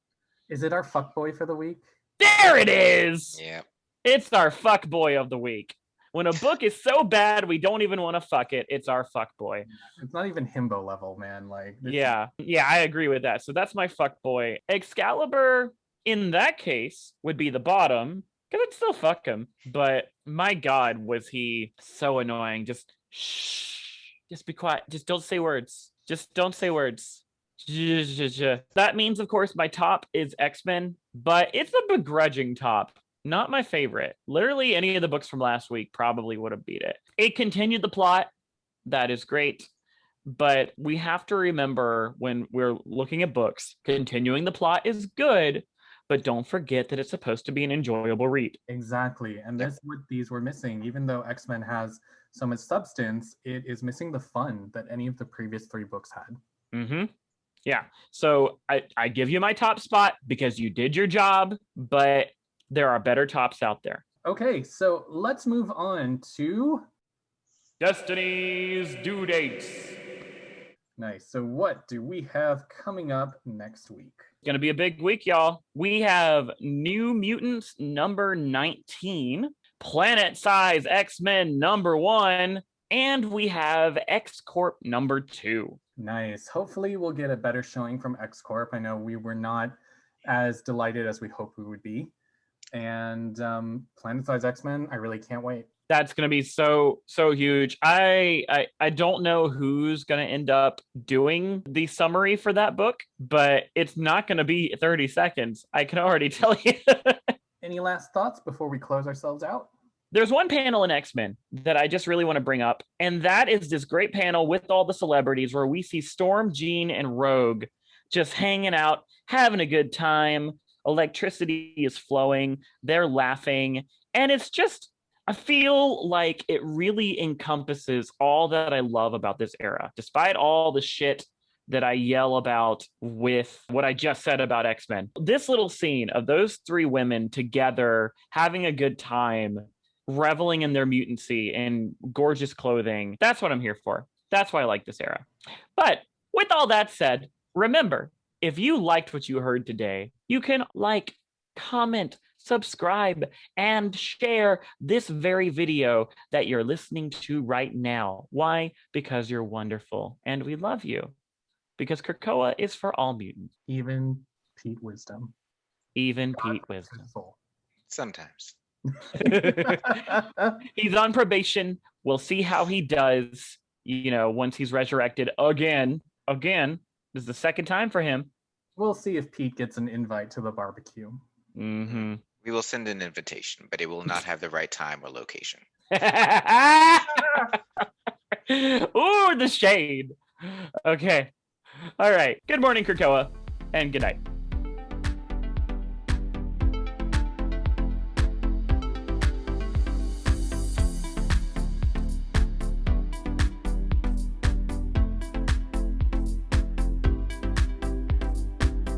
Is it our fuckboy for the week? There it is. Yeah. It's our fuckboy of the week. When a book is so bad we don't even want to fuck it, it's our fuckboy. It's not even himbo level, man. Like, yeah, I agree with that. So that's my fuckboy. Excalibur, in that case, would be the bottom. Because I'd still fuck him. But my God, was he so annoying. Just shh. Just be quiet. Just don't say words. Just don't say words. That means, of course, my top is X-Men, but it's a begrudging top. Not my favorite. Literally, any of the books from last week probably would have beat it. It continued the plot. That is great. But we have to remember when we're looking at books, continuing the plot is good, but don't forget that it's supposed to be an enjoyable read. Exactly. And that's what these were missing. Even though X-Men has so much substance, it is missing the fun that any of the previous 3 books had. Mm-hmm. Yeah. So I give you my top spot because you did your job, but there are better tops out there. Okay, so let's move on to Destiny's Due Dates. Nice. So what do we have coming up next week? It's going to be a big week, y'all. We have New Mutants number 19, Planet Size X-Men number 1, and we have X-Corp number 2. Nice. Hopefully we'll get a better showing from X-Corp. I know we were not as delighted as we hoped we would be. And Planet Size X-Men, I really can't wait. That's going to be so huge. I don't know who's going to end up doing the summary for that book, but it's not going to be 30 seconds. I can already tell you. Any last thoughts before we close ourselves out? There's one panel in X-Men that I just really want to bring up, and that is this great panel with all the celebrities where we see Storm, Jean, and Rogue just hanging out, having a good time. Electricity is flowing. They're laughing. And it's just, I feel like it really encompasses all that I love about this era, despite all the shit that I yell about with what I just said about X-Men. This little scene of those 3 women together having a good time, reveling in their mutancy and gorgeous clothing. That's what I'm here for. That's why I like this era. But with all that said, remember, if you liked what you heard today, you can like, comment, subscribe, and share this very video that you're listening to right now. Why? Because you're wonderful and we love you. Because Krakoa is for all mutants. Even Pete Wisdom. Even Pete Wisdom. Sometimes. He's on probation. We'll see how he does, once he's resurrected again. This is the second time for him. We'll see if Pete gets an invite to the barbecue. Mm-hmm. We will send an invitation, but it will not have the right time or location. Ooh, the shade. Okay. All right. Good morning, Krakoa, and good night.